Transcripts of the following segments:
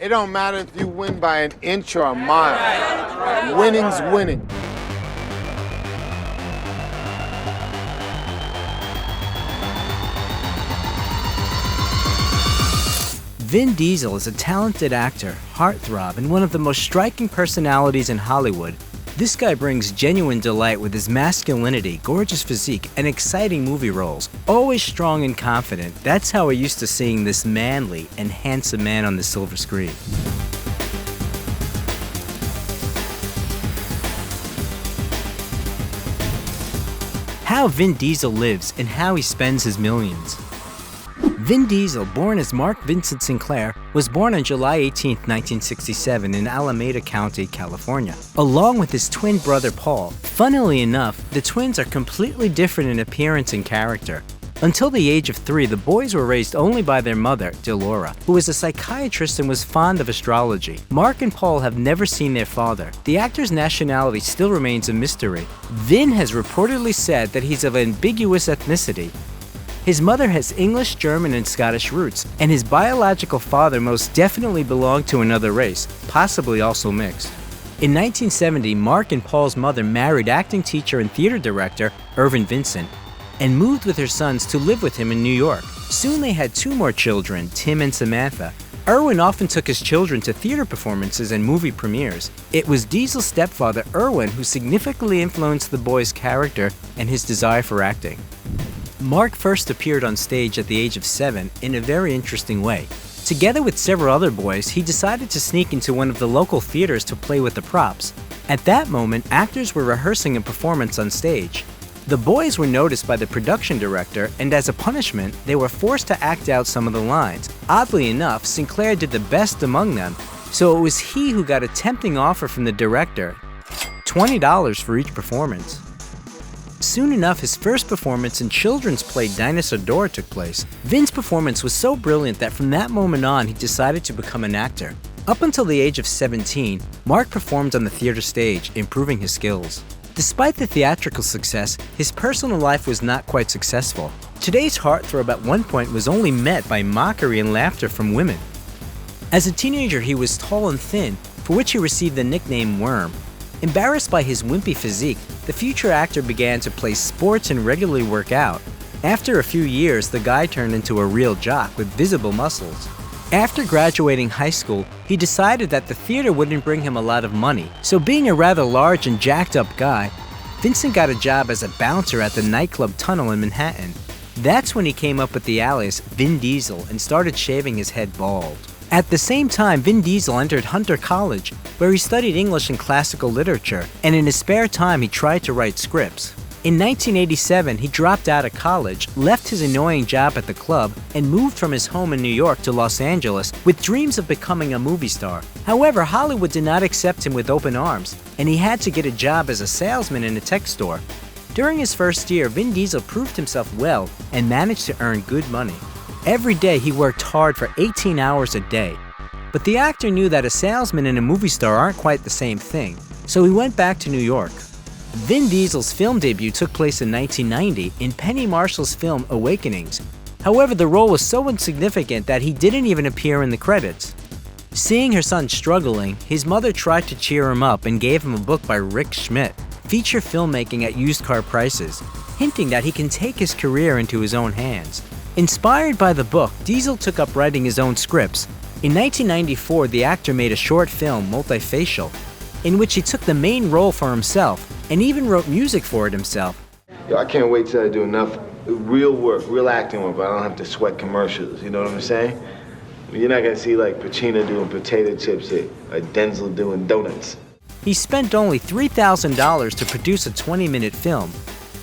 It don't matter if you win by an inch or a mile. Winning's winning. Vin Diesel is a talented actor, heartthrob, and one of the most striking personalities in Hollywood. This guy brings genuine delight with his masculinity, gorgeous physique, and exciting movie roles. Always strong and confident, that's how we're used to seeing this manly and handsome man on the silver screen. How Vin Diesel lives and how he spends his millions. Vin Diesel, born as Mark Vincent Sinclair, was born on July 18, 1967 in Alameda County, California, along with his twin brother Paul. Funnily enough, the twins are completely different in appearance and character. Until the age of 3, the boys were raised only by their mother, Delora, who was a psychiatrist and was fond of astrology. Mark and Paul have never seen their father. The actor's nationality still remains a mystery. Vin has reportedly said that he's of ambiguous ethnicity. His mother has English, German, and Scottish roots, and his biological father most definitely belonged to another race, possibly also mixed. In 1970, Mark and Paul's mother married acting teacher and theater director Irvin Vincent and moved with her sons to live with him in New York. Soon they had 2 more children, Tim and Samantha. Irwin often took his children to theater performances and movie premieres. It was Diesel's stepfather, Irwin, who significantly influenced the boy's character and his desire for acting. Mark first appeared on stage at the age of 7 in a very interesting way. Together with several other boys, he decided to sneak into one of the local theaters to play with the props. At that moment, actors were rehearsing a performance on stage. The boys were noticed by the production director, and as a punishment, they were forced to act out some of the lines. Oddly enough, Sinclair did the best among them, so it was he who got a tempting offer from the director: $20 for each performance. Soon enough, his first performance in children's play Dinosaur Dora took place. Vin's performance was so brilliant that from that moment on, he decided to become an actor. Up until the age of 17, Mark performed on the theater stage, improving his skills. Despite the theatrical success, his personal life was not quite successful. Today's heartthrob at one point was only met by mockery and laughter from women. As a teenager, he was tall and thin, for which he received the nickname Worm. Embarrassed by his wimpy physique, the future actor began to play sports and regularly work out. After a few years, the guy turned into a real jock with visible muscles. After graduating high school, he decided that the theater wouldn't bring him a lot of money, so being a rather large and jacked up guy, Vincent got a job as a bouncer at the nightclub Tunnel in Manhattan. That's when he came up with the alias Vin Diesel and started shaving his head bald. At the same time, Vin Diesel entered Hunter College, where he studied English and classical literature, and in his spare time he tried to write scripts. In 1987, he dropped out of college, left his annoying job at the club, and moved from his home in New York to Los Angeles with dreams of becoming a movie star. However, Hollywood did not accept him with open arms, and he had to get a job as a salesman in a tech store. During his first year, Vin Diesel proved himself well and managed to earn good money. Every day he worked hard for 18 hours a day. But the actor knew that a salesman and a movie star aren't quite the same thing, so he went back to New York. Vin Diesel's film debut took place in 1990 in Penny Marshall's film Awakenings. However, the role was so insignificant that he didn't even appear in the credits. Seeing her son struggling, his mother tried to cheer him up and gave him a book by Rick Schmidt, Feature Filmmaking at Used Car Prices, hinting that he can take his career into his own hands. Inspired by the book, Diesel took up writing his own scripts. In 1994, the actor made a short film, Multifacial, in which he took the main role for himself and even wrote music for it himself. Yo, I can't wait till I do enough real work, real acting work, but I don't have to sweat commercials, you know what I'm saying? You're not gonna see like Pacino doing potato chips here, or Denzel doing donuts. He spent only $3,000 to produce a 20-minute film.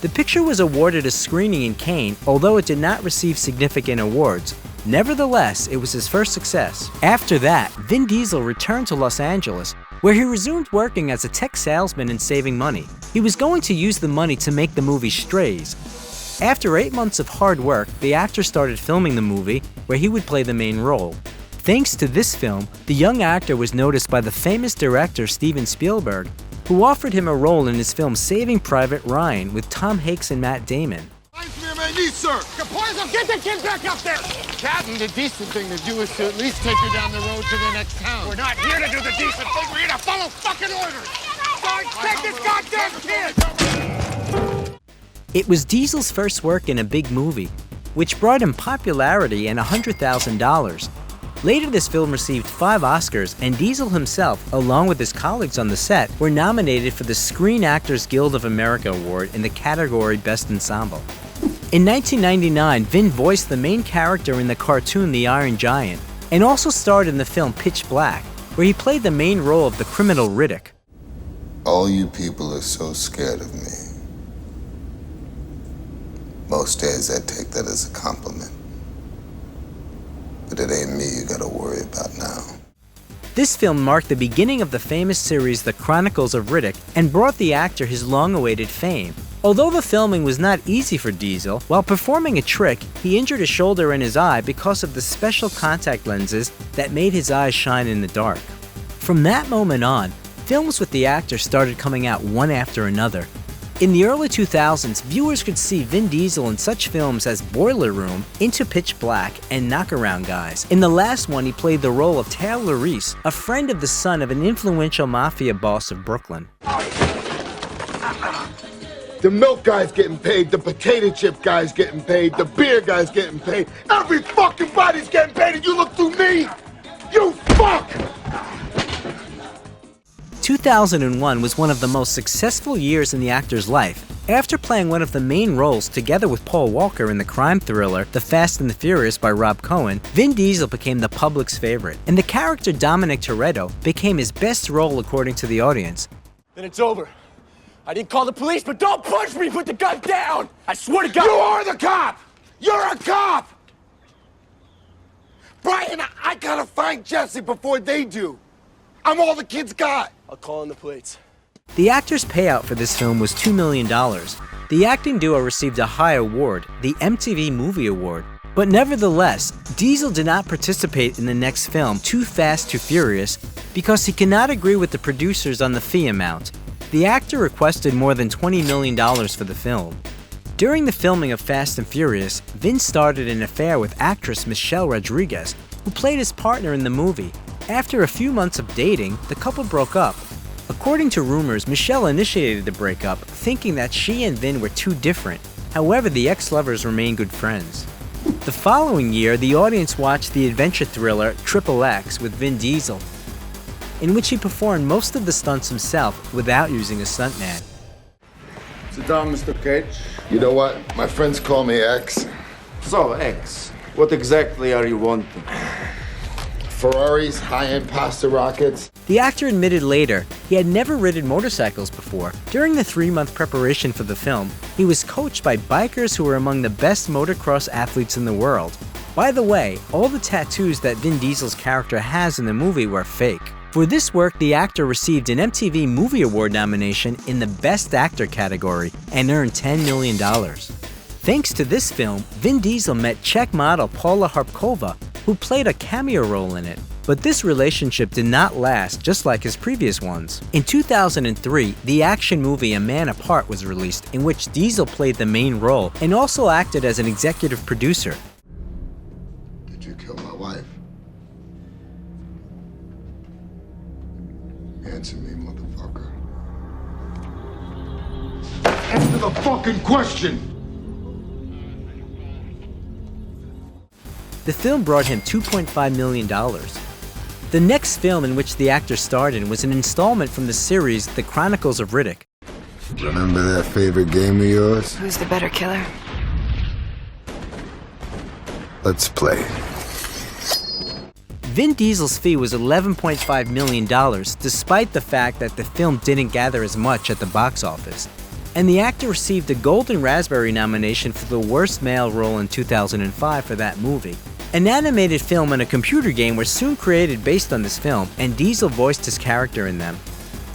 The picture was awarded a screening in Cannes, although it did not receive significant awards. Nevertheless, it was his first success. After that, Vin Diesel returned to Los Angeles, where he resumed working as a tech salesman and saving money. He was going to use the money to make the movie Strays. After 8 months of hard work, the actor started filming the movie, where he would play the main role. Thanks to this film, the young actor was noticed by the famous director Steven Spielberg, who offered him a role in his film Saving Private Ryan with Tom Hanks and Matt Damon. Nice man, man. These please, sir. Capozzo, get the kid back up there. Captain, the decent thing to do is to at least take her down the road to the next town. We're not here to do the decent thing. We're here to follow fucking orders. Sarge, take this goddamn kid. It was Diesel's first work in a big movie, which brought him popularity and $100,000. Later, this film received 5 Oscars, and Diesel himself, along with his colleagues on the set, were nominated for the Screen Actors Guild of America Award in the category Best Ensemble. In 1999, Vin voiced the main character in the cartoon The Iron Giant, and also starred in the film Pitch Black, where he played the main role of the criminal Riddick. All you people are so scared of me. Most days I take that as a compliment. But it ain't me you gotta worry about now. This film marked the beginning of the famous series The Chronicles of Riddick and brought the actor his long-awaited fame. Although the filming was not easy for Diesel, while performing a trick, he injured a shoulder and his eye because of the special contact lenses that made his eyes shine in the dark. From that moment on, films with the actor started coming out one after another. In the early 2000s, viewers could see Vin Diesel in such films as Boiler Room, Into Pitch Black, and Knockaround Guys. In the last one, he played the role of Taylor Reese, a friend of the son of an influential mafia boss of Brooklyn. The milk guy's getting paid, the potato chip guy's getting paid, the beer guy's getting paid. Every fucking body's getting paid, and you look through me? You fuck! 2001 was one of the most successful years in the actor's life. After playing one of the main roles together with Paul Walker in the crime thriller The Fast and the Furious by Rob Cohen, Vin Diesel became the public's favorite, and the character Dominic Toretto became his best role according to the audience. Then it's over. I didn't call the police, but don't push me! Put the gun down! I swear to God! You are the cop! You're a cop! Brian, I gotta find Jesse before they do. I'm all the kids got. I'll call in the plates. The actor's payout for this film was $2 million. The acting duo received a high award, the MTV Movie Award. But nevertheless, Diesel did not participate in the next film, Too Fast, Too Furious, because he cannot agree with the producers on the fee amount. The actor requested more than $20 million for the film. During the filming of Fast and Furious, Vin started an affair with actress Michelle Rodriguez, who played his partner in the movie. After a few months of dating, the couple broke up. According to rumors, Michelle initiated the breakup, thinking that she and Vin were too different. However, the ex-lovers remain good friends. The following year, the audience watched the adventure thriller XXX with Vin Diesel, in which he performed most of the stunts himself without using a stuntman. Sit down, Mr. Cage. You know what? My friends call me X. So, X, what exactly are you wanting? Ferraris, high-end pasta rockets. The actor admitted later he had never ridden motorcycles before. During the 3-month preparation for the film, he was coached by bikers who were among the best motocross athletes in the world. By the way, all the tattoos that Vin Diesel's character has in the movie were fake. For this work, the actor received an MTV Movie Award nomination in the Best Actor category and earned $10 million. Thanks to this film, Vin Diesel met Czech model Paula Harpkova, who played a cameo role in it. But this relationship did not last, just like his previous ones. In 2003, the action movie A Man Apart was released, in which Diesel played the main role and also acted as an executive producer. Did you kill my wife? Answer me, motherfucker. Answer the fucking question! The film brought him $2.5 million. The next film in which the actor starred in was an installment from the series The Chronicles of Riddick. Remember that favorite game of yours? Who's the better killer? Let's play. Vin Diesel's fee was $11.5 million, despite the fact that the film didn't gather as much at the box office. And the actor received a Golden Raspberry nomination for the worst male role in 2005 for that movie. An animated film and a computer game were soon created based on this film, and Diesel voiced his character in them.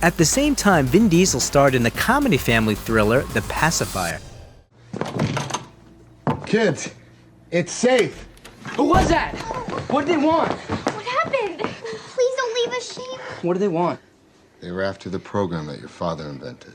At the same time, Vin Diesel starred in the comedy family thriller The Pacifier. Kids, it's safe. Who was that? What did they want? What happened? Please don't leave us, Shane. What do they want? They were after the program that your father invented.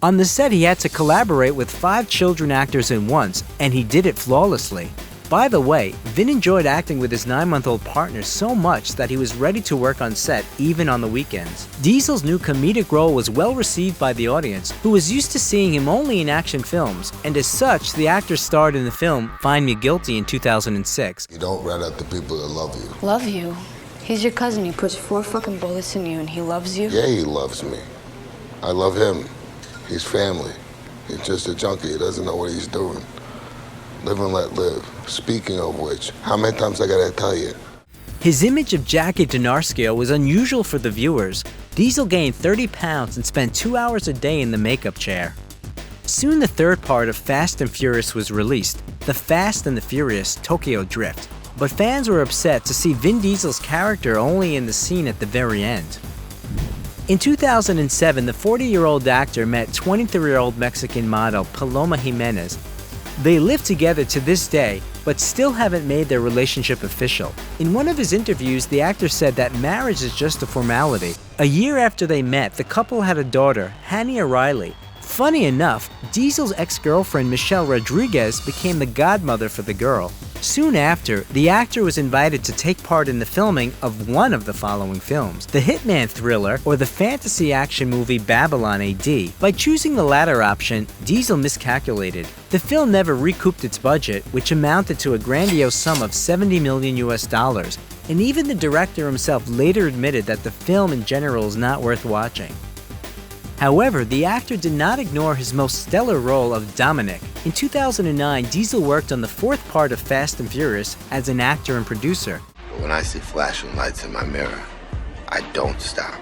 On the set, he had to collaborate with 5 children actors at once, and he did it flawlessly. By the way, Vin enjoyed acting with his 9-month-old partner so much that he was ready to work on set even on the weekends. Diesel's new comedic role was well received by the audience, who was used to seeing him only in action films, and as such, the actor starred in the film Find Me Guilty in 2006. You don't rat out the people that love you. Love you? He's your cousin. He puts 4 fucking bullets in you and he loves you? Yeah, he loves me. I love him. He's family. He's just a junkie. He doesn't know what he's doing. Live and let live. Speaking of which, how many times I gotta tell you? His image of Jackie DiNarcio was unusual for the viewers. Diesel gained 30 pounds and spent 2 hours a day in the makeup chair. Soon the third part of Fast and Furious was released, The Fast and the Furious Tokyo Drift. But fans were upset to see Vin Diesel's character only in the scene at the very end. In 2007, the 40-year-old actor met 23-year-old Mexican model Paloma Jiménez. They live together to this day, but still haven't made their relationship official. In one of his interviews, the actor said that marriage is just a formality. A year after they met, the couple had a daughter, Hania Riley. Funny enough, Diesel's ex-girlfriend Michelle Rodriguez became the godmother for the girl. Soon after, the actor was invited to take part in the filming of one of the following films, the hitman thriller or the fantasy action movie Babylon AD. By choosing the latter option, Diesel miscalculated. The film never recouped its budget, which amounted to a grandiose sum of $70 million US, and even the director himself later admitted that the film in general is not worth watching. However, the actor did not ignore his most stellar role of Dominic. In 2009, Diesel worked on the 4th part of Fast and Furious as an actor and producer. When I see flashing lights in my mirror, I don't stop.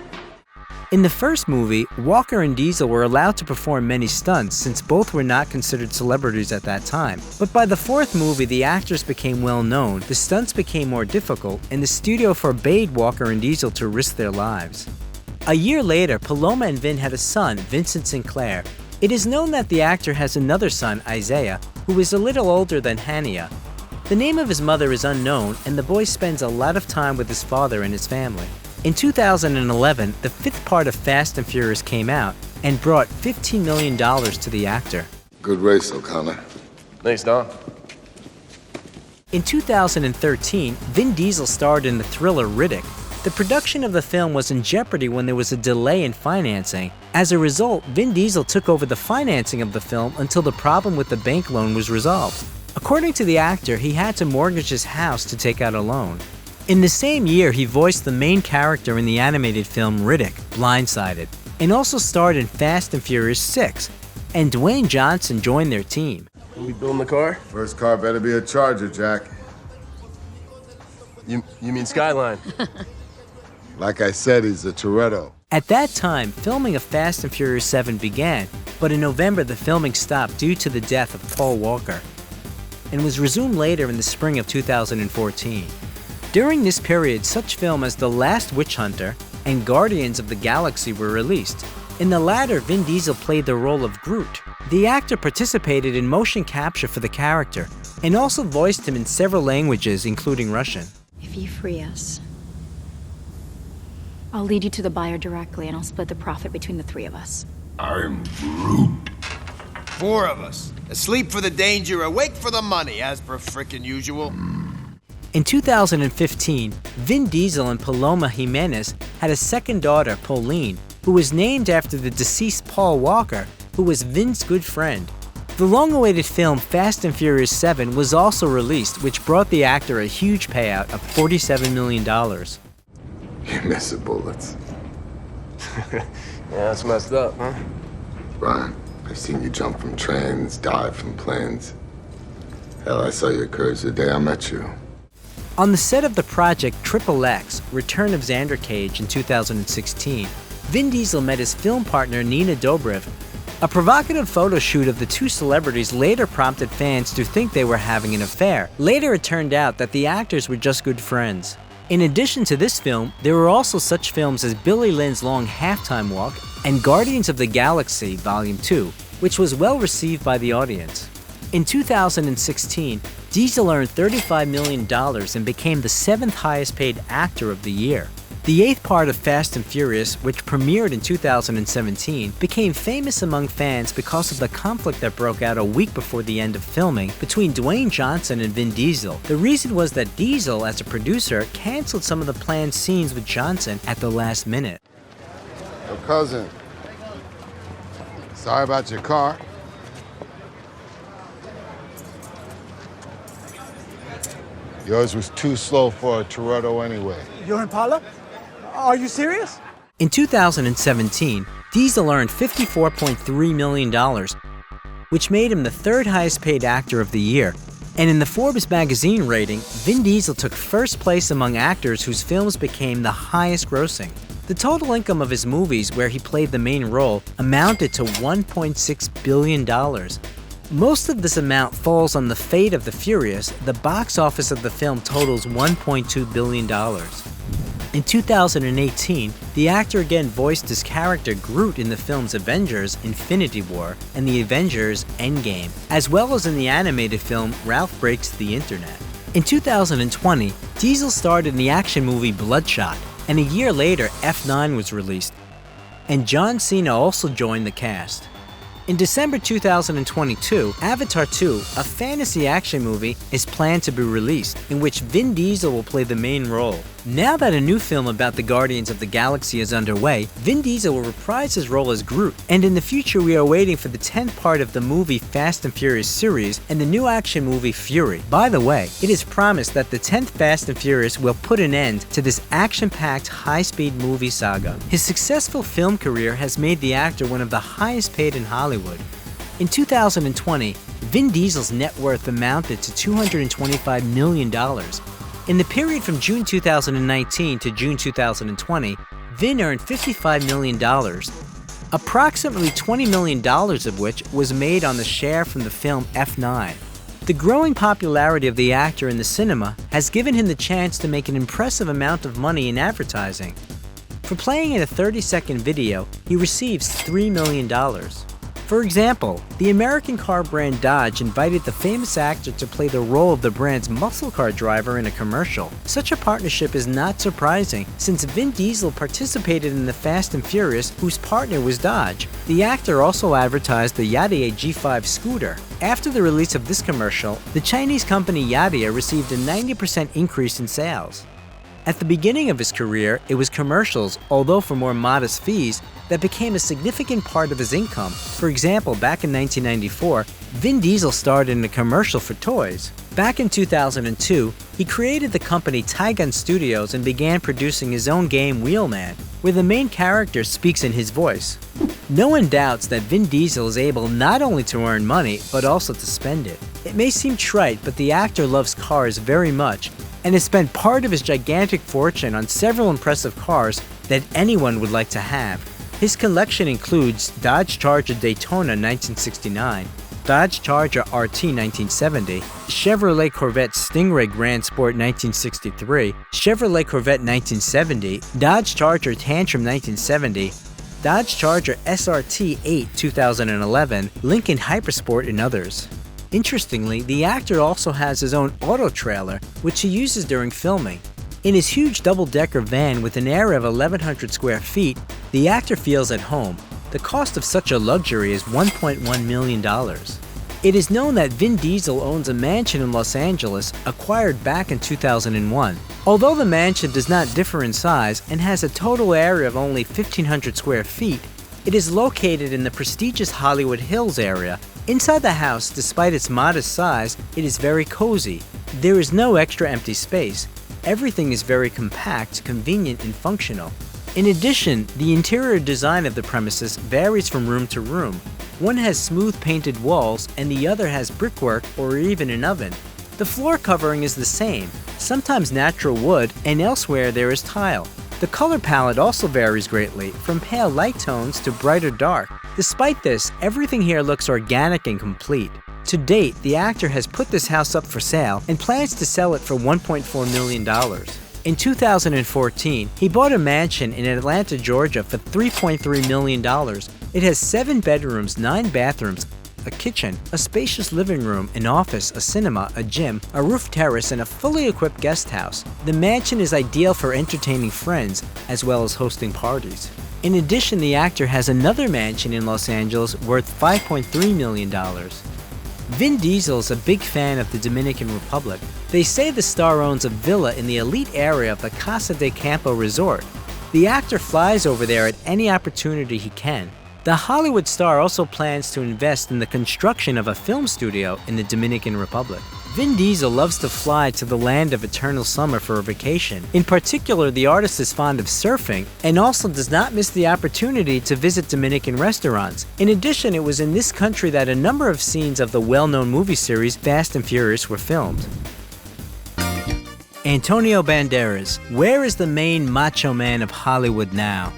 In the first movie, Walker and Diesel were allowed to perform many stunts since both were not considered celebrities at that time. But by the 4th movie, the actors became well known, the stunts became more difficult, and the studio forbade Walker and Diesel to risk their lives. A year later, Paloma and Vin had a son, Vincent Sinclair. It is known that the actor has another son, Isaiah, who is a little older than Hania. The name of his mother is unknown, and the boy spends a lot of time with his father and his family. In 2011, the 5th part of Fast and Furious came out and brought $15 million to the actor. Good race, O'Connor. Thanks, Don. In 2013, Vin Diesel starred in the thriller Riddick. The production of the film was in jeopardy when there was a delay in financing. As a result, Vin Diesel took over the financing of the film until the problem with the bank loan was resolved. According to the actor, he had to mortgage his house to take out a loan. In the same year, he voiced the main character in the animated film Riddick, Blindsided, and also starred in Fast and Furious 6, and Dwayne Johnson joined their team. We building the car? First car better be a Charger, Jack. You mean Skyline? Like I said, he's a Toretto. At that time, filming of Fast and Furious 7 began, but in November the filming stopped due to the death of Paul Walker, and was resumed later in the spring of 2014. During this period, such films as The Last Witch Hunter and Guardians of the Galaxy were released. In the latter, Vin Diesel played the role of Groot. The actor participated in motion capture for the character, and also voiced him in several languages, including Russian. If you free us, I'll lead you to the buyer directly and I'll split the profit between the 3 of us. I'm Groot. 4 of us. Asleep for the danger, awake for the money, as per frickin' usual. In 2015, Vin Diesel and Paloma Jiménez had a second daughter, Pauline, who was named after the deceased Paul Walker, who was Vin's good friend. The long-awaited film Fast and Furious 7 was also released, which brought the actor a huge payout of $47 million. You miss the bullets. Yeah, that's messed up, huh? Brian, I've seen you jump from trains, dive from planes. Hell, I saw your courage the day I met you. On the set of the project XXX, Return of Xander Cage in 2016, Vin Diesel met his film partner Nina Dobrev. A provocative photo shoot of the 2 celebrities later prompted fans to think they were having an affair. Later it turned out that the actors were just good friends. In addition to this film, there were also such films as Billy Lynn's Long Halftime Walk and Guardians of the Galaxy Volume 2, which was well received by the audience. In 2016, Diesel earned $35 million and became the 7th highest paid actor of the year. The eighth part of Fast and Furious, which premiered in 2017, became famous among fans because of the conflict that broke out a week before the end of filming between Dwayne Johnson and Vin Diesel. The reason was that Diesel, as a producer, canceled some of the planned scenes with Johnson at the last minute. Yo, cousin, sorry about your car. Yours was too slow for a Toretto anyway. Your Impala? Are you serious? In 2017, Diesel earned $54.3 million, which made him the third highest paid actor of the year. And in the Forbes magazine rating, Vin Diesel took first place among actors whose films became the highest grossing. The total income of his movies, where he played the main role, amounted to $1.6 billion. Most of this amount falls on The Fate of the Furious. The box office of the film totals $1.2 billion. In 2018, the actor again voiced his character Groot in the films Avengers: Infinity War and The Avengers: Endgame, as well as in the animated film Ralph Breaks the Internet. In 2020, Diesel starred in the action movie Bloodshot, and a year later, F9 was released, and John Cena also joined the cast. In December 2022, Avatar 2, a fantasy action movie, is planned to be released, in which Vin Diesel will play the main role. Now that a new film about the Guardians of the Galaxy is underway, Vin Diesel will reprise his role as Groot, and in the future we are waiting for the 10th part of the movie Fast and Furious series and the new action movie Fury. By the way, it is promised that the 10th Fast and Furious will put an end to this action-packed, high-speed movie saga. His successful film career has made the actor one of the highest paid in Hollywood. In 2020, Vin Diesel's net worth amounted to $225 million. In the period from June 2019 to June 2020, Vin earned $55 million, approximately $20 million of which was made on the share from the film F9. The growing popularity of the actor in the cinema has given him the chance to make an impressive amount of money in advertising. For playing in a 30-second video, he receives $3 million. For example, the American car brand Dodge invited the famous actor to play the role of the brand's muscle car driver in a commercial. Such a partnership is not surprising, since Vin Diesel participated in the Fast and Furious, whose partner was Dodge. The actor also advertised the Yadea G5 scooter. After the release of this commercial, the Chinese company Yadea received a 90% increase in sales. At the beginning of his career, it was commercials, although for more modest fees, that became a significant part of his income. For example, back in 1994, Vin Diesel starred in a commercial for toys. Back in 2002, he created the company Tygun Studios and began producing his own game Wheelman, where the main character speaks in his voice. No one doubts that Vin Diesel is able not only to earn money, but also to spend it. It may seem trite, but the actor loves cars very much, and has spent part of his gigantic fortune on several impressive cars that anyone would like to have. His collection includes Dodge Charger Daytona 1969, Dodge Charger RT 1970, Chevrolet Corvette Stingray Grand Sport 1963, Chevrolet Corvette 1970, Dodge Charger Tantrum 1970, Dodge Charger SRT 8 2011, Lincoln Hypersport, and others. Interestingly, the actor also has his own auto trailer, which he uses during filming. In his huge double-decker van with an area of 1,100 square feet, the actor feels at home. The cost of such a luxury is $1.1 million. It is known that Vin Diesel owns a mansion in Los Angeles, acquired back in 2001. Although the mansion does not differ in size and has a total area of only 1,500 square feet, it is located in the prestigious Hollywood Hills area. Inside the house, despite its modest size, it is very cozy. There is no extra empty space. Everything is very compact, convenient, and functional. In addition, the interior design of the premises varies from room to room. One has smooth painted walls and the other has brickwork or even an oven. The floor covering is the same, sometimes natural wood, and elsewhere there is tile. The color palette also varies greatly, from pale light tones to brighter dark. Despite this, everything here looks organic and complete. To date, the actor has put this house up for sale and plans to sell it for $1.4 million. In 2014, he bought a mansion in Atlanta, Georgia for $3.3 million. It has 7 bedrooms, 9 bathrooms, a a kitchen, a spacious living room, an office, a cinema, a gym, a roof terrace, and a fully equipped guest house. The mansion is ideal for entertaining friends as well as hosting parties. In addition, the actor has another mansion in Los Angeles worth $5.3 million. Vin Diesel is a big fan of the Dominican Republic. They say the star owns a villa in the elite area of the Casa de Campo resort. The actor flies over there at any opportunity he can. The Hollywood star also plans to invest in the construction of a film studio in the Dominican Republic. Vin Diesel loves to fly to the land of eternal summer for a vacation. In particular, the artist is fond of surfing and also does not miss the opportunity to visit Dominican restaurants. In addition, it was in this country that a number of scenes of the well-known movie series Fast and Furious were filmed. Antonio Banderas. Where is the main macho man of Hollywood now?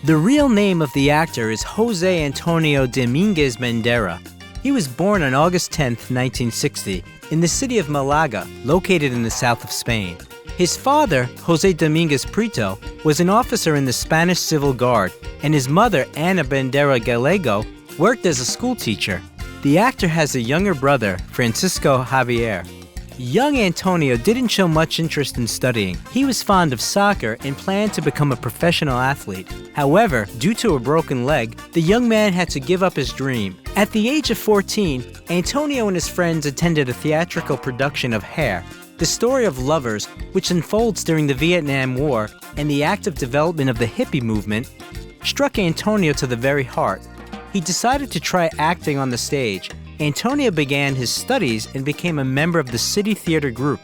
The real name of the actor is Jose Antonio Dominguez Bandera. He was born on August 10, 1960, in the city of Malaga, located in the south of Spain. His father, Jose Dominguez Prieto, was an officer in the Spanish Civil Guard, and his mother, Ana Bandera Gallego, worked as a school teacher. The actor has a younger brother, Francisco Javier. Young Antonio didn't show much interest in studying. He was fond of soccer and planned to become a professional athlete. However, due to a broken leg, the young man had to give up his dream. At the age of 14, Antonio and his friends attended a theatrical production of Hair, the story of lovers, which unfolds during the Vietnam War and the active development of the hippie movement, struck Antonio to the very heart. He decided to try acting on the stage. Antonio began his studies and became a member of the City Theater Group.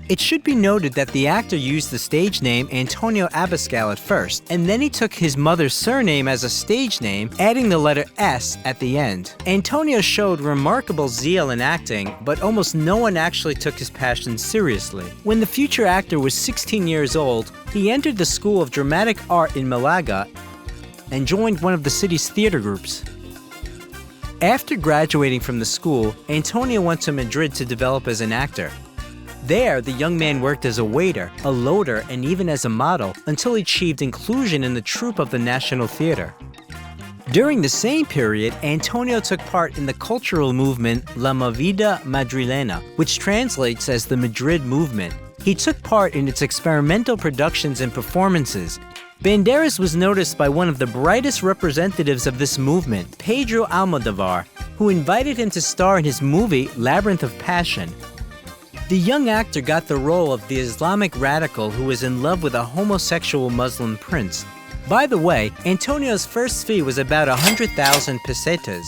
It should be noted that the actor used the stage name Antonio Abascal at first, and then he took his mother's surname as a stage name, adding the letter S at the end. Antonio showed remarkable zeal in acting, but almost no one actually took his passion seriously. When the future actor was 16 years old, he entered the School of Dramatic Art in Malaga and joined one of the city's theater groups. After graduating from the school, Antonio went to Madrid to develop as an actor. There, the young man worked as a waiter, a loader, and even as a model until he achieved inclusion in the troupe of the National Theater. During the same period, Antonio took part in the cultural movement La Movida Madrilena, which translates as the Madrid Movement. He took part in its experimental productions and performances. Banderas was noticed by one of the brightest representatives of this movement, Pedro Almodovar, who invited him to star in his movie Labyrinth of Passion. The young actor got the role of the Islamic radical who was in love with a homosexual Muslim prince. By the way, Antonio's first fee was about 100,000 pesetas.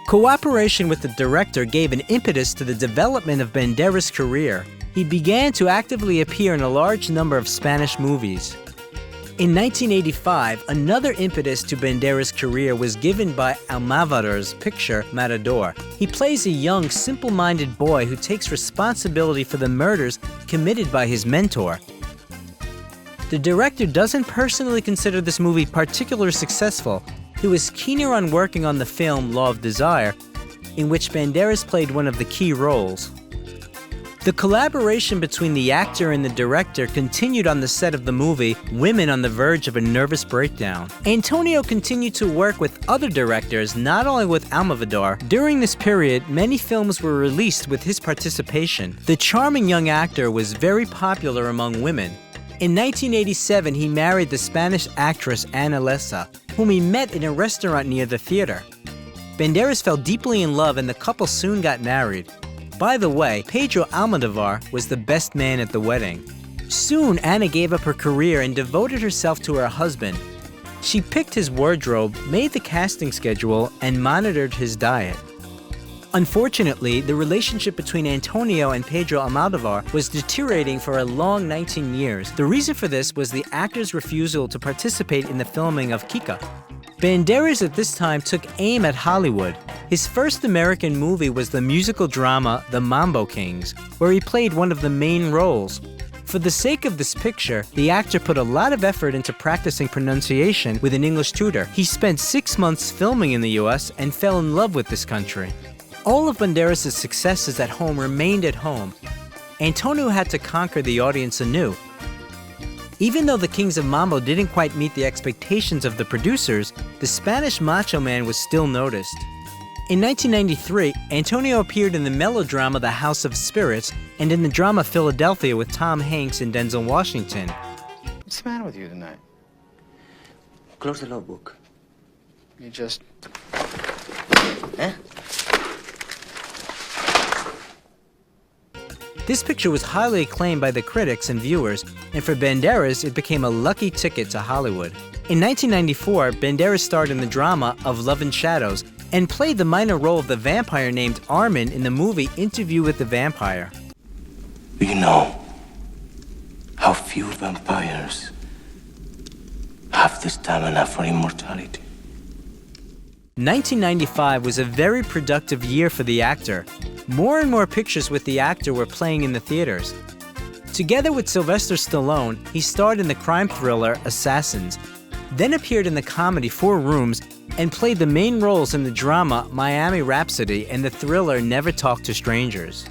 Cooperation with the director gave an impetus to the development of Banderas' career. He began to actively appear in a large number of Spanish movies. In 1985, another impetus to Banderas' career was given by Almodovar's picture Matador. He plays a young, simple-minded boy who takes responsibility for the murders committed by his mentor. The director doesn't personally consider this movie particularly successful. He was keener on working on the film Law of Desire, in which Banderas played one of the key roles. The collaboration between the actor and the director continued on the set of the movie Women on the Verge of a Nervous Breakdown. Antonio continued to work with other directors, not only with Almodovar. During this period, many films were released with his participation. The charming young actor was very popular among women. In 1987, he married the Spanish actress Ana Lessa, whom he met in a restaurant near the theater. Banderas fell deeply in love and the couple soon got married. By the way, Pedro Almodovar was the best man at the wedding. Soon, Ana gave up her career and devoted herself to her husband. She picked his wardrobe, made the casting schedule, and monitored his diet. Unfortunately, the relationship between Antonio and Pedro Almodovar was deteriorating for a long 19 years. The reason for this was the actor's refusal to participate in the filming of Kika. Banderas at this time took aim at Hollywood. His first American movie was the musical drama The Mambo Kings, where he played one of the main roles. For the sake of this picture, the actor put a lot of effort into practicing pronunciation with an English tutor. He spent 6 months filming in the US and fell in love with this country. All of Banderas' successes at home remained at home. Antonio had to conquer the audience anew. Even though the Kings of Mambo didn't quite meet the expectations of the producers, the Spanish macho man was still noticed. In 1993, Antonio appeared in the melodrama The House of Spirits and in the drama Philadelphia with Tom Hanks and Denzel Washington. What's the matter with you tonight? Close the logbook. You just... Eh? This picture was highly acclaimed by the critics and viewers, and for Banderas, it became a lucky ticket to Hollywood. In 1994, Banderas starred in the drama Of Love and Shadows and played the minor role of the vampire named Armin in the movie Interview with the Vampire. Do you know how few vampires have the stamina for immortality? 1995 was a very productive year for the actor. More and more pictures with the actor were playing in the theaters. Together with Sylvester Stallone, he starred in the crime thriller Assassins, then appeared in the comedy 4 Rooms, and played the main roles in the drama Miami Rhapsody and the thriller Never Talk to Strangers.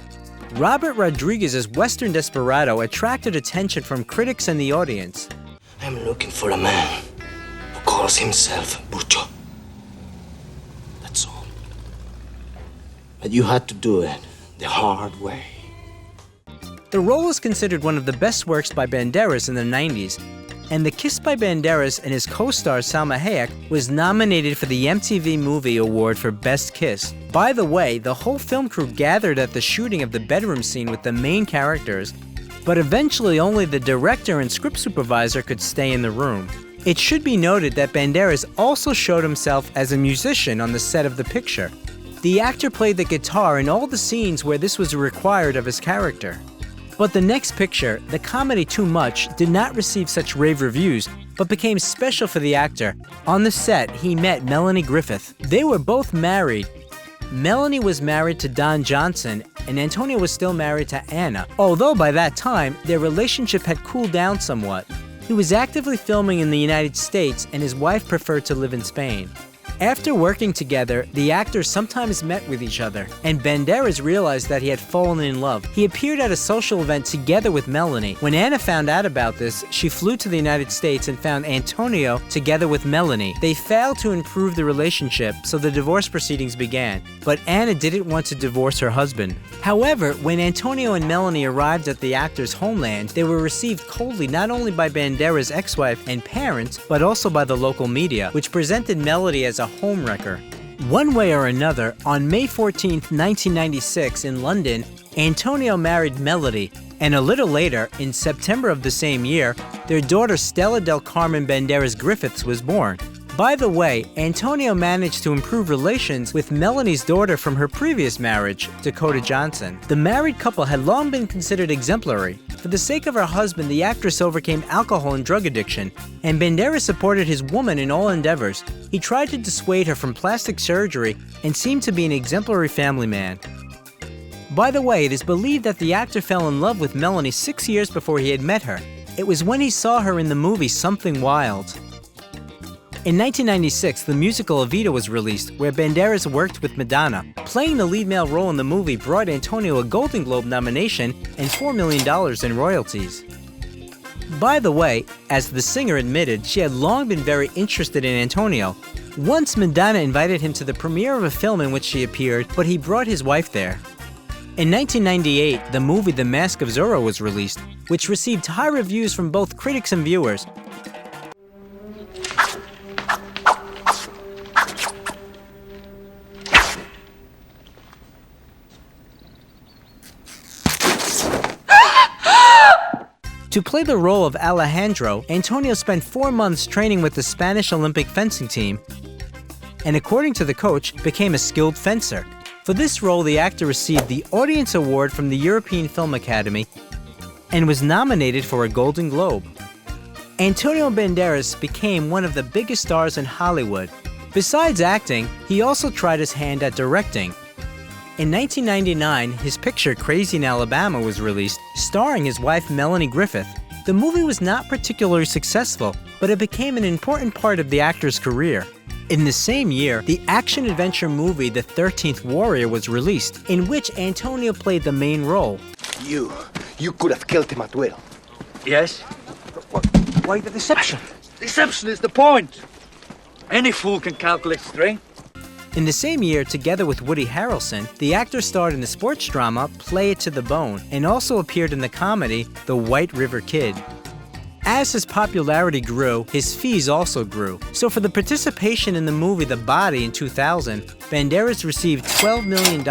Robert Rodriguez's Western Desperado attracted attention from critics and the audience. I'm looking for a man who calls himself Burcho. That's all. But you had to do it the hard way. The role is considered one of the best works by Banderas in the 90s, and The Kiss by Banderas and his co-star Salma Hayek was nominated for the MTV Movie Award for Best Kiss. By the way, the whole film crew gathered at the shooting of the bedroom scene with the main characters, but eventually only the director and script supervisor could stay in the room. It should be noted that Banderas also showed himself as a musician on the set of the picture. The actor played the guitar in all the scenes where this was required of his character. But the next picture, the comedy Too Much, did not receive such rave reviews, but became special for the actor. On the set, he met Melanie Griffith. They were both married. Melanie was married to Don Johnson, and Antonio was still married to Anna, although by that time, their relationship had cooled down somewhat. He was actively filming in the United States, and his wife preferred to live in Spain. After working together, the actors sometimes met with each other, and Banderas realized that he had fallen in love. He appeared at a social event together with Melanie. When Anna found out about this, she flew to the United States and found Antonio together with Melanie. They failed to improve the relationship, so the divorce proceedings began. But Anna didn't want to divorce her husband. However, when Antonio and Melanie arrived at the actor's homeland, they were received coldly not only by Banderas' ex-wife and parents, but also by the local media, which presented Melanie as a homewrecker. One way or another, on May 14, 1996 in London, Antonio married Melody, and a little later, in September of the same year, their daughter Stella del Carmen Banderas Griffiths was born. By the way, Antonio managed to improve relations with Melanie's daughter from her previous marriage, Dakota Johnson. The married couple had long been considered exemplary. For the sake of her husband, the actress overcame alcohol and drug addiction, and Banderas supported his woman in all endeavors. He tried to dissuade her from plastic surgery and seemed to be an exemplary family man. By the way, it is believed that the actor fell in love with Melanie 6 years before he had met her. It was when he saw her in the movie Something Wild. In 1996, the musical Evita was released, where Banderas worked with Madonna. Playing the lead male role in the movie brought Antonio a Golden Globe nomination and $4 million in royalties. By the way, as the singer admitted, she had long been very interested in Antonio. Once Madonna invited him to the premiere of a film in which she appeared, but he brought his wife there. In 1998, the movie The Mask of Zorro was released, which received high reviews from both critics and viewers. To play the role of Alejandro, Antonio spent 4 months training with the Spanish Olympic fencing team, and according to the coach, became a skilled fencer. For this role, the actor received the Audience Award from the European Film Academy and was nominated for a Golden Globe. Antonio Banderas became one of the biggest stars in Hollywood. Besides acting, he also tried his hand at directing. In 1999, his picture Crazy in Alabama was released, starring his wife Melanie Griffith. The movie was not particularly successful, but it became an important part of the actor's career. In the same year, the action-adventure movie The 13th Warrior was released, in which Antonio played the main role. You could have killed him at will. Yes? Why the deception? Deception is the point. Any fool can calculate strength. In the same year, together with Woody Harrelson, the actor starred in the sports drama Play It to the Bone and also appeared in the comedy The White River Kid. As his popularity grew, his fees also grew. So for the participation in the movie The Body in 2000, Banderas received $12 million.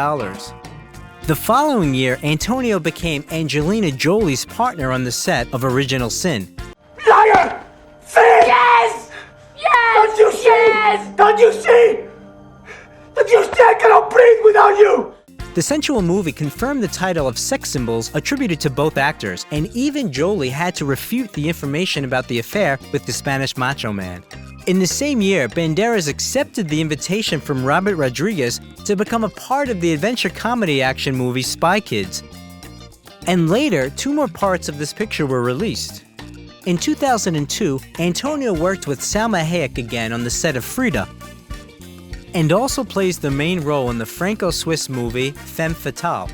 The following year, Antonio became Angelina Jolie's partner on the set of Original Sin. Liar! Yes! Yes! Don't you see? Yes! Don't you see? Don't you see? I cannot breathe without you! The sensual movie confirmed the title of sex symbols attributed to both actors, and even Jolie had to refute the information about the affair with the Spanish macho man. In the same year, Banderas accepted the invitation from Robert Rodriguez to become a part of the adventure comedy action movie Spy Kids. And later, 2 more parts of this picture were released. In 2002, Antonio worked with Salma Hayek again on the set of Frida, and also plays the main role in the Franco-Swiss movie Femme Fatale.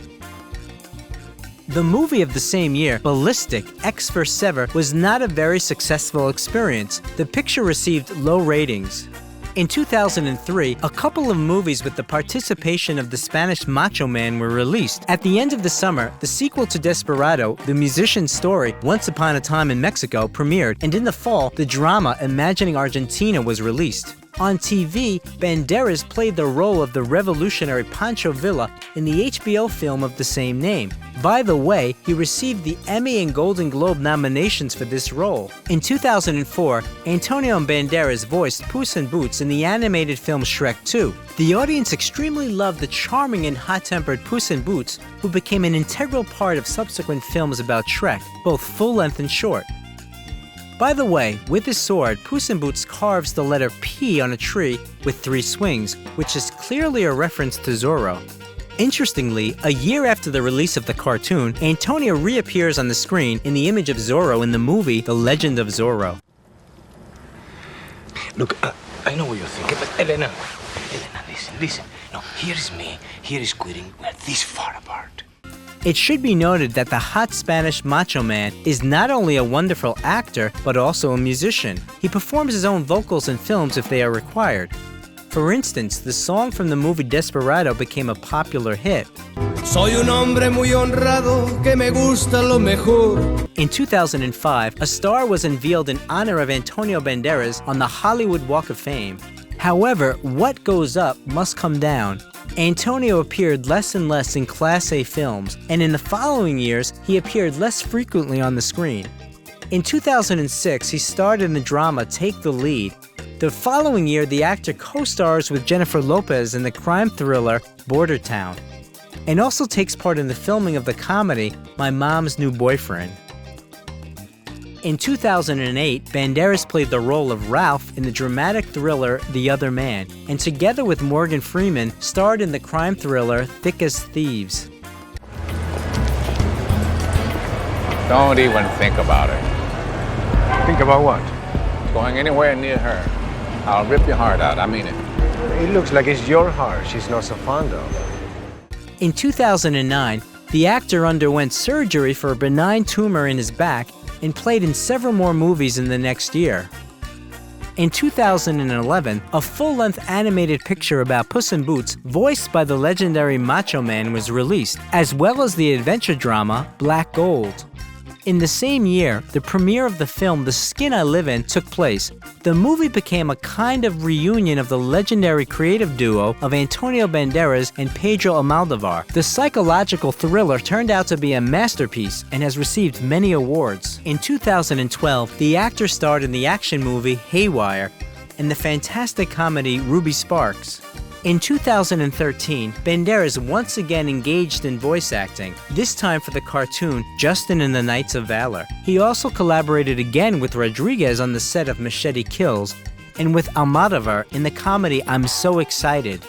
The movie of the same year, Ballistic: X for Sever, was not a very successful experience. The picture received low ratings. In 2003, a couple of movies with the participation of the Spanish macho man were released. At the end of the summer, the sequel to Desperado, the musician's story, Once Upon a Time in Mexico, premiered, and in the fall, the drama Imagining Argentina was released. On TV, Banderas played the role of the revolutionary Pancho Villa in the HBO film of the same name. By the way, he received the Emmy and Golden Globe nominations for this role. In 2004, Antonio Banderas voiced Puss in Boots in the animated film Shrek 2. The audience extremely loved the charming and hot-tempered Puss in Boots, who became an integral part of subsequent films about Shrek, both full-length and short. By the way, with his sword, Puss in Boots carves the letter P on a tree with 3 swings, which is clearly a reference to Zorro. Interestingly, a year after the release of the cartoon, Antonio reappears on the screen in the image of Zorro in the movie The Legend of Zorro. Look, I know what you're thinking, but Elena, listen. No, here is me, here is quitting. We're this far apart. It should be noted that the hot Spanish macho man is not only a wonderful actor, but also a musician. He performs his own vocals in films if they are required. For instance, the song from the movie Desperado became a popular hit. Soy un hombre muy honrado que me gusta lo mejor. In 2005, a star was unveiled in honor of Antonio Banderas on the Hollywood Walk of Fame. However, what goes up must come down. Antonio appeared less and less in Class A films, and in the following years, he appeared less frequently on the screen. In 2006, he starred in the drama Take the Lead. The following year, the actor co-stars with Jennifer Lopez in the crime thriller Border Town, and also takes part in the filming of the comedy My Mom's New Boyfriend. In 2008, Banderas played the role of Ralph in the dramatic thriller The Other Man, and together with Morgan Freeman, starred in the crime thriller Thick as Thieves. Don't even think about it. Think about what? Going anywhere near her. I'll rip your heart out, I mean it. It looks like it's your heart she's not so fond of. In 2009, the actor underwent surgery for a benign tumor in his back and played in several more movies in the next year. In 2011, a full-length animated picture about Puss in Boots, voiced by the legendary Macho Man, was released, as well as the adventure drama Black Gold. In the same year, the premiere of the film The Skin I Live In took place. The movie became a kind of reunion of the legendary creative duo of Antonio Banderas and Pedro Almodovar. The psychological thriller turned out to be a masterpiece and has received many awards. In 2012, the actor starred in the action movie Haywire and the fantastic comedy Ruby Sparks. In 2013, Banderas once again engaged in voice acting, this time for the cartoon Justin and the Knights of Valor. He also collaborated again with Rodriguez on the set of Machete Kills, and with Almodovar in the comedy I'm So Excited.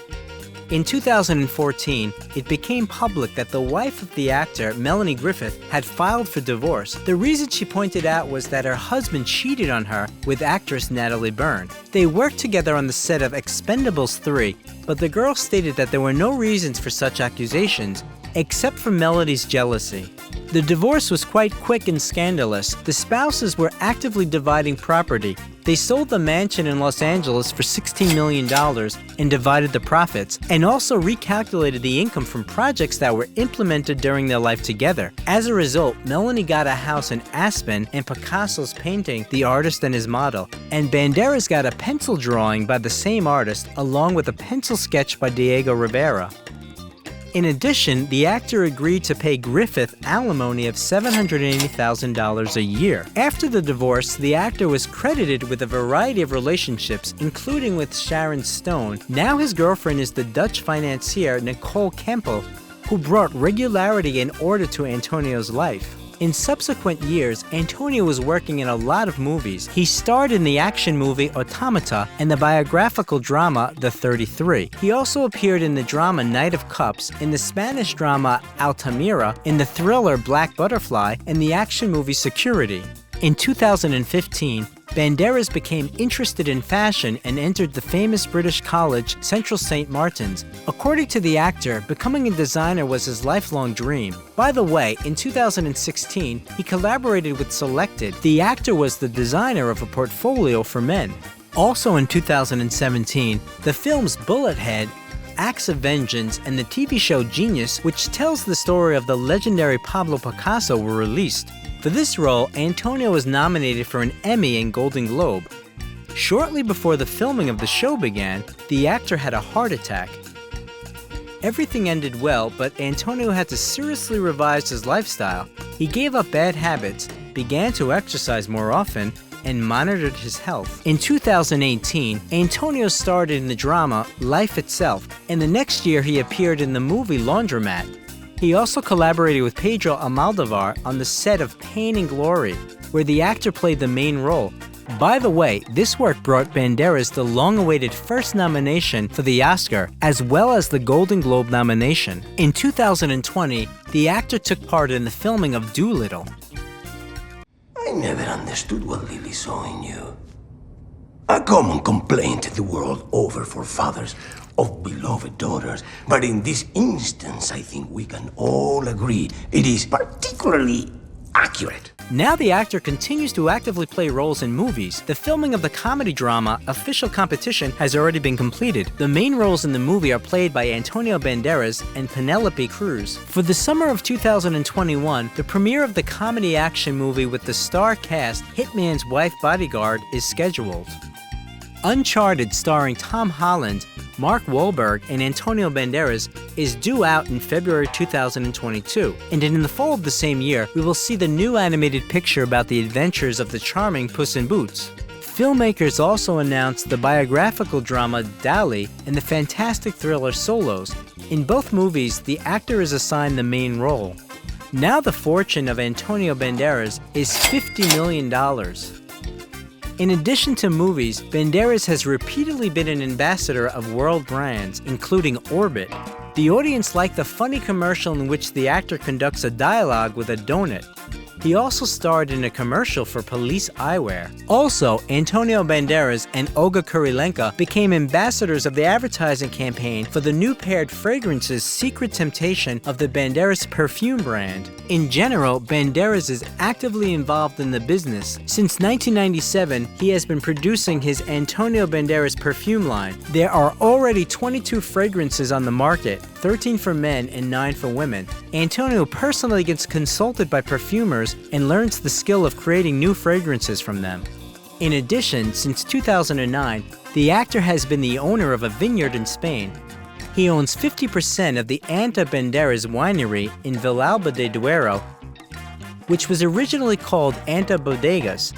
In 2014, it became public that the wife of the actor, Melanie Griffith, had filed for divorce. The reason she pointed out was that her husband cheated on her with actress Natalie Byrne. They worked together on the set of Expendables 3, but the girl stated that there were no reasons for such accusations, except for Melanie's jealousy. The divorce was quite quick and scandalous. The spouses were actively dividing property, They sold the mansion in Los Angeles for $16 million and divided the profits, and also recalculated the income from projects that were implemented during their life together. As a result, Melanie got a house in Aspen and Picasso's painting The Artist and His Model, and Banderas got a pencil drawing by the same artist along with a pencil sketch by Diego Rivera. In addition, the actor agreed to pay Griffith alimony of $780,000 a year. After the divorce, the actor was credited with a variety of relationships, including with Sharon Stone. Now his girlfriend is the Dutch financier Nicole Kempel, who brought regularity and order to Antonio's life. In subsequent years, Antonio was working in a lot of movies. He starred in the action movie Automata and the biographical drama The 33. He also appeared in the drama Knight of Cups, in the Spanish drama Altamira, in the thriller Black Butterfly, and the action movie Security. In 2015, Banderas became interested in fashion and entered the famous British college Central St. Martin's. According to the actor, becoming a designer was his lifelong dream. By the way, in 2016, he collaborated with Selected. The actor was the designer of a portfolio for men. Also in 2017, the films Bullethead, Acts of Vengeance, and the TV show Genius, which tells the story of the legendary Pablo Picasso, were released. For this role, Antonio was nominated for an Emmy and Golden Globe. Shortly before the filming of the show began, the actor had a heart attack. Everything ended well, but Antonio had to seriously revise his lifestyle. He gave up bad habits, began to exercise more often, and monitored his health. In 2018, Antonio starred in the drama Life Itself, and the next year he appeared in the movie Laundromat. He also collaborated with Pedro Almodovar on the set of Pain and Glory, where the actor played the main role. By the way, this work brought Banderas the long-awaited first nomination for the Oscar, as well as the Golden Globe nomination. In 2020, the actor took part in the filming of Doolittle. I never understood what Lily saw in you. A common complaint the world over for fathers of beloved daughters. But in this instance, I think we can all agree it is particularly accurate. Now the actor continues to actively play roles in movies. The filming of the comedy drama Official Competition has already been completed. The main roles in the movie are played by Antonio Banderas and Penelope Cruz. For the summer of 2021, the premiere of the comedy action movie with the star cast Hitman's Wife Bodyguard is scheduled. Uncharted, starring Tom Holland, Mark Wahlberg, and Antonio Banderas, is due out in February 2022. And in the fall of the same year, we will see the new animated picture about the adventures of the charming Puss in Boots. Filmmakers also announced the biographical drama Dali and the fantastic thriller Solos. In both movies, the actor is assigned the main role. Now the fortune of Antonio Banderas is $50 million. In addition to movies, Banderas has repeatedly been an ambassador of world brands, including Orbit. The audience liked the funny commercial in which the actor conducts a dialogue with a donut. He also starred in a commercial for Police Eyewear. Also, Antonio Banderas and Olga Kurilenko became ambassadors of the advertising campaign for the new paired fragrances Secret Temptation of the Banderas perfume brand. In general, Banderas is actively involved in the business. Since 1997, he has been producing his Antonio Banderas perfume line. There are already 22 fragrances on the market, 13 for men and 9 for women. Antonio personally gets consulted by perfumers and learns the skill of creating new fragrances from them. In addition, since 2009, the actor has been the owner of a vineyard in Spain. He owns 50% of the Anta Banderas winery in Villalba de Duero, which was originally called Anta Bodegas,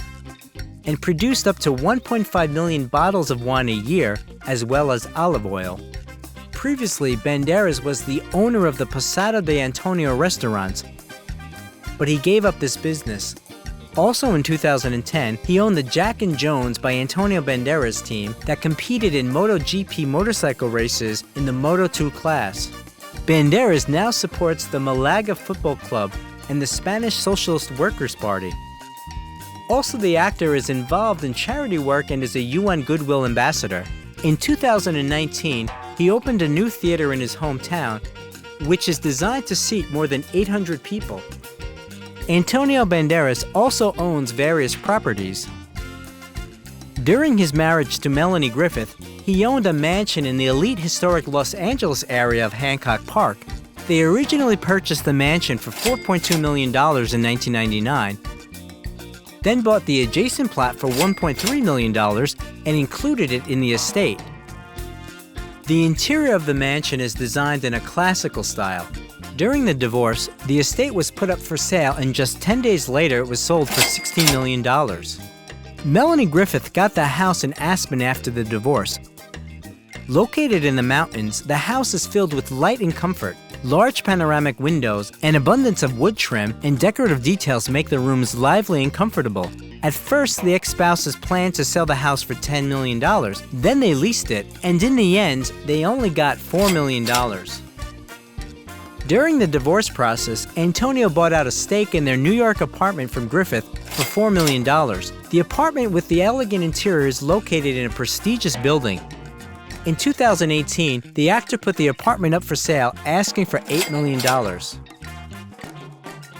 and produced up to 1.5 million bottles of wine a year, as well as olive oil. Previously, Banderas was the owner of the Posada de Antonio restaurants, but he gave up this business. Also in 2010, he owned the Jack and Jones by Antonio Banderas team that competed in MotoGP motorcycle races in the Moto2 class. Banderas now supports the Malaga Football Club and the Spanish Socialist Workers' Party. Also, the actor is involved in charity work and is a UN Goodwill Ambassador. In 2019, he opened a new theater in his hometown, which is designed to seat more than 800 people. Antonio Banderas also owns various properties. During his marriage to Melanie Griffith, he owned a mansion in the elite historic Los Angeles area of Hancock Park. They originally purchased the mansion for $4.2 million in 1999, then bought the adjacent plot for $1.3 million and included it in the estate. The interior of the mansion is designed in a classical style. During the divorce, the estate was put up for sale, and just 10 days later it was sold for $16 million. Melanie Griffith got the house in Aspen after the divorce. Located in the mountains, the house is filled with light and comfort. Large panoramic windows, an abundance of wood trim, and decorative details make the rooms lively and comfortable. At first, the ex-spouses planned to sell the house for $10 million. Then they leased it, and in the end, they only got $4 million. During the divorce process, Antonio bought out a stake in their New York apartment from Griffith for $4 million. The apartment with the elegant interior is located in a prestigious building. In 2018, the actor put the apartment up for sale, asking for $8 million.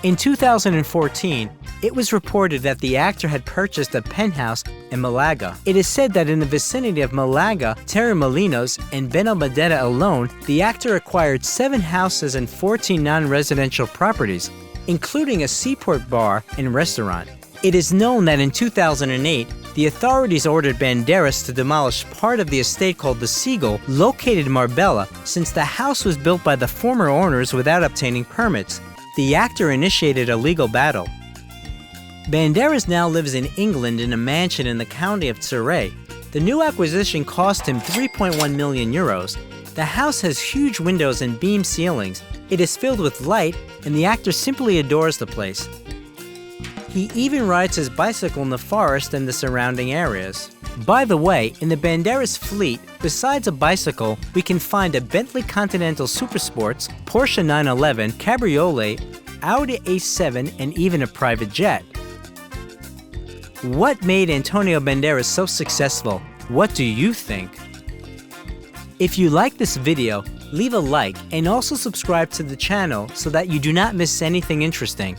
In 2014, it was reported that the actor had purchased a penthouse in Malaga. It is said that in the vicinity of Malaga, Torremolinos, and Benalmádena alone, the actor acquired 7 houses and 14 non-residential properties, including a seaport bar and restaurant. It is known that in 2008, the authorities ordered Banderas to demolish part of the estate called the Seagull, located in Marbella, since the house was built by the former owners without obtaining permits. The actor initiated a legal battle. Banderas now lives in England in a mansion in the county of Surrey. The new acquisition cost him 3.1 million euros. The house has huge windows and beam ceilings. It is filled with light, and the actor simply adores the place. He even rides his bicycle in the forest and the surrounding areas. By the way, in the Banderas fleet, besides a bicycle, we can find a Bentley Continental Supersports, Porsche 911, Cabriolet, Audi A7, and even a private jet. What made Antonio Banderas so successful? What do you think? If you like this video, leave a like and also subscribe to the channel so that you do not miss anything interesting.